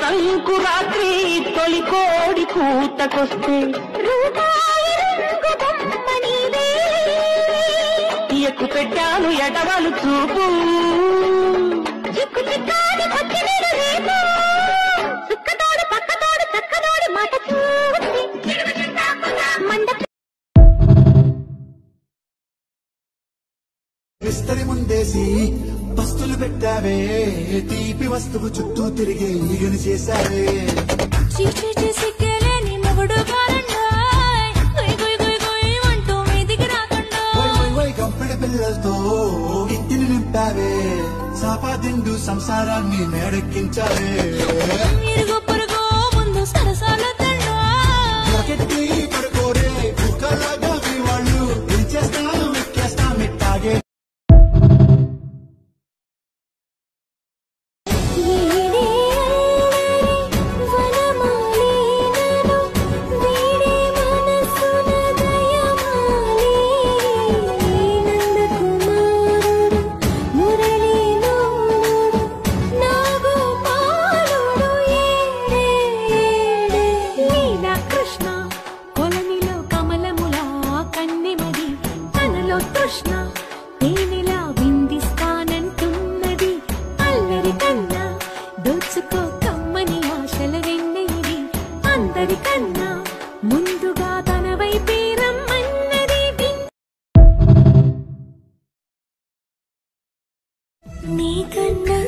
సంకురాత్రి తొలి కోడి కూతకొస్తే ఎక్కు పెట్టాను ఎడవలు చూపు విస్తరి ముందేసి పస్తులు పెట్టావే తీపి వస్తువు చుట్టూ తిరిగే ఈగని చేశావే కంపెడి పిల్లలతో ఇంటిని నింపావే సాపాదిండు సంసారాన్ని మేడెక్కించావే పడుకోరే కుక్కలాగా మీ వాళ్ళు ఏం చేస్తాను ఎక్కేస్తా మిట్టాగే నీకన్నా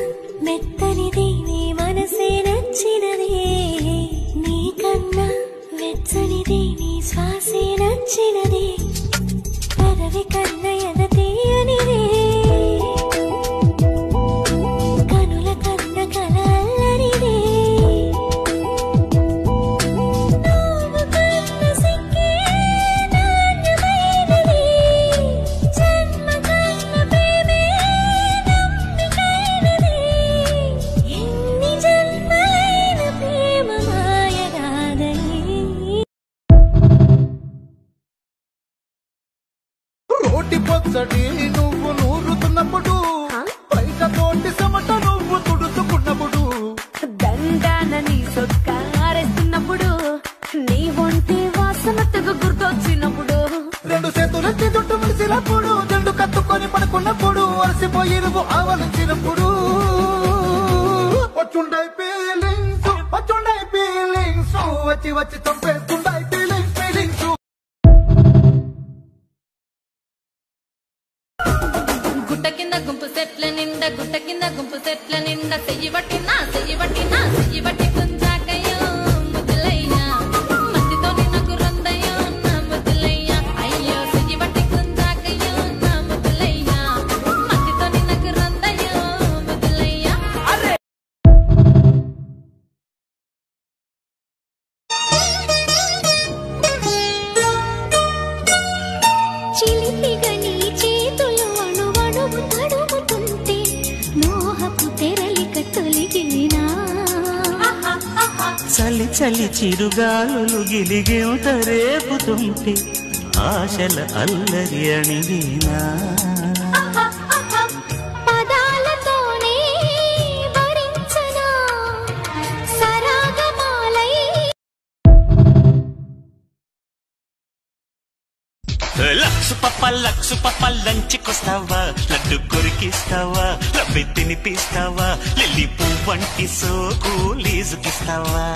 మెత్తనిది నీ మనసే నచ్చినది నీకన్నా వెచ్చనిది నీ శ్వాసే నచ్చినది పదవి కన్నా ఎదతీయనిది కనుల కన్న కల అల్లరిది నువ్వు కన్న సిక్కే నాణ్యమైనది జన్మ కన్న ప్రేమే ఎన్ని జన్మలైన ప్రేమ మాయగాదని రోటి పొచ్చడి నువ్వు నూరుతున్నప్పుడు పైక తోటి సమట నువ్వు తుడుచుకున్నప్పుడు దండాన నీ సొక్కారేస్తున్నప్పుడు నీ ఒంటి వాసనతకు గుర్తొచ్చినప్పుడు రెండు చేతులెత్తి దుట్టు ముడిసినప్పుడు జండు కత్తుకొని పడుకున్నప్పుడు అలసిపోయి నువ్వు ఆవలించినప్పుడు వచ్చుండై ఫీలింగ్స్ వచ్చి వచ్చి చంపేస్తుండై ఫీలింగ్స్ గుట్ట కింద గుంపు సెట్ల నిండా గుట్ట కింద గుంపు సెట్ల నిండా చెయ్యి బట్టి కుంజాకయ్యో ముద్దులయ్యా మట్టితో నాకు రొందయ్యో నా ముద్దులయ్యా అయ్యో చెయ్యి బట్టి కుంజాకయ్యో నా ముద్దులయ్యా మట్టితో నాకు రొందయ్యో ముద్దులయ్యా చిలిపిగా నీ చేతులు అణువణువు తడుముతుంటే మోహపు తెరలిక తొలిగినా చలి చలి చిరుగాలులు గిలిగేత రేపుతుంటే ఆశల అల్లరి అణిగినా పదాలతోనే భరించనా సరాగమాలై లక్సు పప్ప లంచుకొస్తావా లడ్డు కొరికిస్తావా లబ్బి తినిపిస్తావా లిల్లీ పువ్వంటి సోకు లీజుకిస్తావా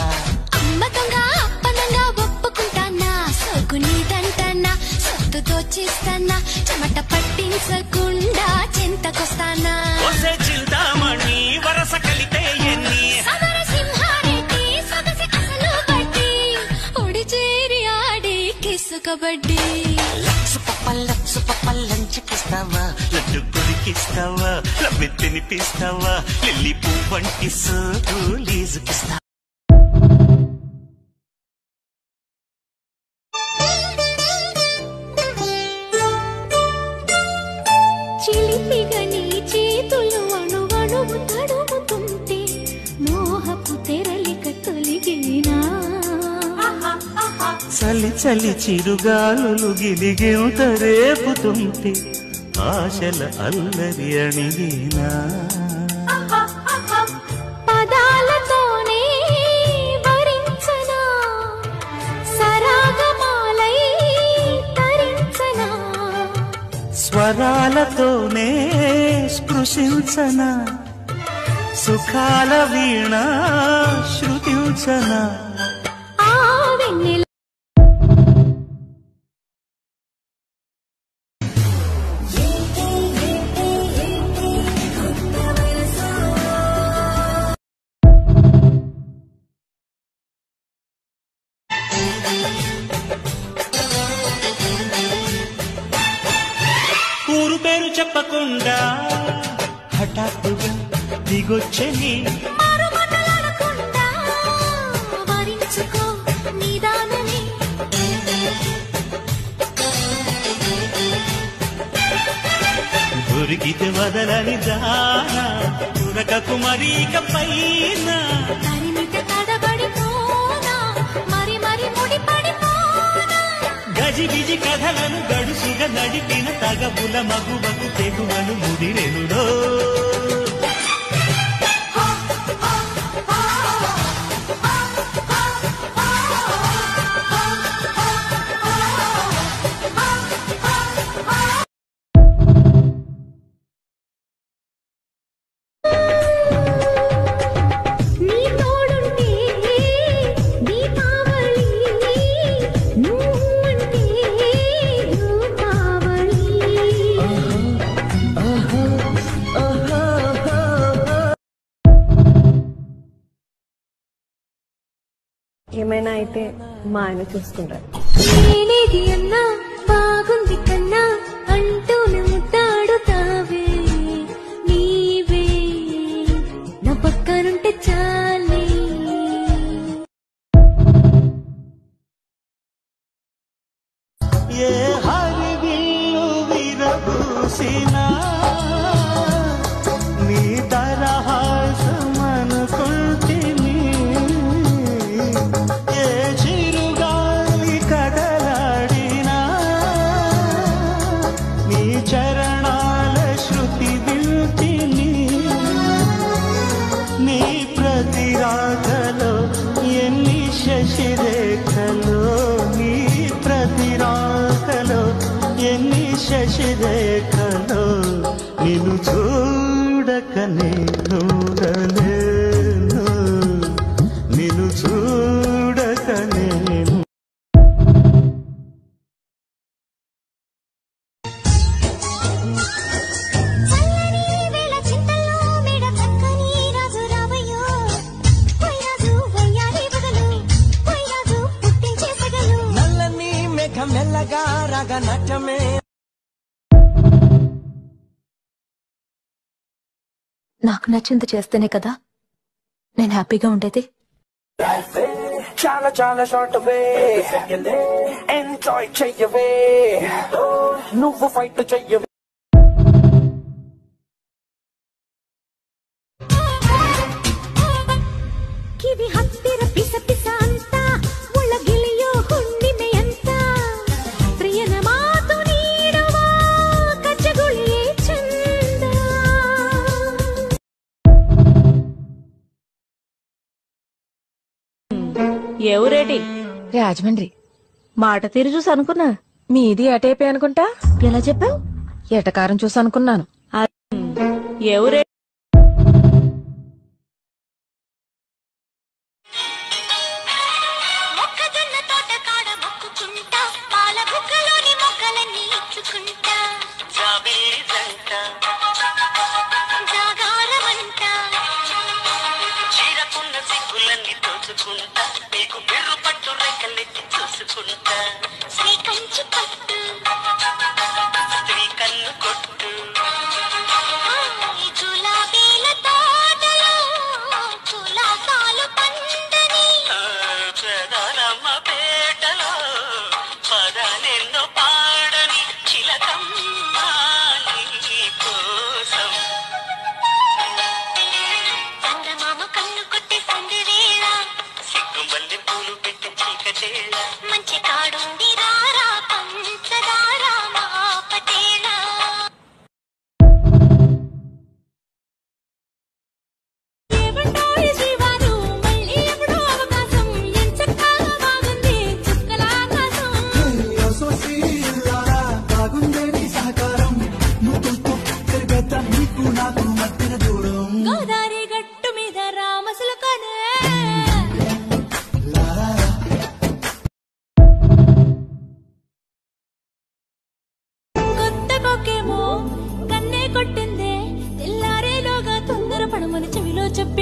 అమ్మకంగా అప్పనంగా ఒప్పుకుంటానా సోకు నీదంటానా సొత్తు దోచిస్తానా చెమట పట్టించకుండా చింతకొస్తానా చింతామణి వరస కలితే ఎన్ని సమరసింహారెడ్డి సొగసి అసలు బట్టి ఒడి చేరి ఆడి కిసు కబడ్డీ లక్సు పప్ప లంచుకిస్తావా లడ్డు కొరికిస్తావా లబ్బి తినిపిస్తావా లిల్లీ పువ్వంటి సోకు లీజుకిస్తావా చిలిపిగా నీ చేతులు అణువణువు తడుముతుంటే మోహపు తెరలిక తొలిగినా చలి చలి చిరుగాలులు గిలిగేత రేపుతుంటే ఆశల అల్లరి అణిగినా పదాలతోనే స్వరాలతోనే స్పృశించనా సుఖాల వీణ శృతించనా ఆ వెన్నెల ఊరు పేరు చెప్పకుండా హఠాత్తుగా దిగొచ్చని మాటలాడకుండా వరించుకో నీదానని దొరికితే వదలని దానా ఉరకకు మరీక పైన తరిమిట తడబడిపోనా మరి మరి ముడిపడిపోనా గజిబిజి కథలను గడుసుగా నడిపిన తగబుల మగువకు తెగువను ముదిరెనుడో నీ తోడుంటే దీపావళి నువ్వంటే రూపావళి ఏమైనా అయితే మా ఆయన చూసుకుంటారు. నేనేది అన్నా బాగుంది కన్నా అంటూనే ముద్దాడుతావే నీవే నా పక్కనుంటే చాలే ఏ హరివిల్లు విరబూసినా నీ తరహాసమనుకుంటిని ఏ చిరుగాలి కదలాడినా నీ చరణాల శృతి వింటిని నీ ప్రతి రాగలో ఎన్ని శశిరేఖలో నీ ప్రతి రాగలో ఎన్ని శశిరేఖలో నిన్ను చూడక నేనుండలేను నిన్ను చూడక నేను చల్లని వేళ చింతల్లో మేడ చక్కని రాజు రావయ్యో పోయిరాజు వయ్యారి బగలు పోయిరాజు పుట్టించే సగలు నల్లని మేఘం మెల్లగా రాగ నాట్యమే నాకు నచ్చింది చేస్తేనే కదా నేను హ్యాపీగా ఉండేది. చాలా చాలా షార్ట్ వే ఎంజాయ్ చెయ్యవే నువ్వు ఫైట్ చెయ్యవే ಕಿವಿ ಹತ್ತಿರ ಪಿಸ ಪಿಸ ಅಂತ ಒಳಗಿಳಿಯೋ ಹುಣ್ಣಿಮೆ ಅಂತ ಪ್ರಿಯನ ಮಾತು ನೀಡುವ ಕಚ್ಚಗುಳಿಯೇ ಚಂದ ఎవరేటి? రాజమండ్రి. మాట తీరు చూసి అనుకున్నా మీది అటైపే అనుకుంటా. ఎలా చెప్పావు? ఎటకారం చూసి అనుకున్నాను. ఎవరే? మొక్కజొన్న తోట కాడ మొక్కుకుంటా పాల బుక్కలోని మొక్కలన్నీ ఇచ్చుకుంటా జాగారమంట చీరకున్న సిగ్గులన్నీ తోచుకుంటా నీకు బిర్రు పట్టు రెక్కలెత్తి చూసుకుంటా శ్రీ కంచి పట్టు స్త్రీ కన్ను కొట్టు ఈ గులాబీల తోటలో కులాసాలు పండని ప్రధానమ్మ పేటలో పదాలెన్నో పాడని చిలకమ్మ నీ కోసం చందమామ కన్ను కొట్టే సందివేళ సిగ్గుమల్లి పూలు పెట్టి చీకటేళ మంచి కాడుంది రారా పంచ పడమని చెవిలో చెప్పి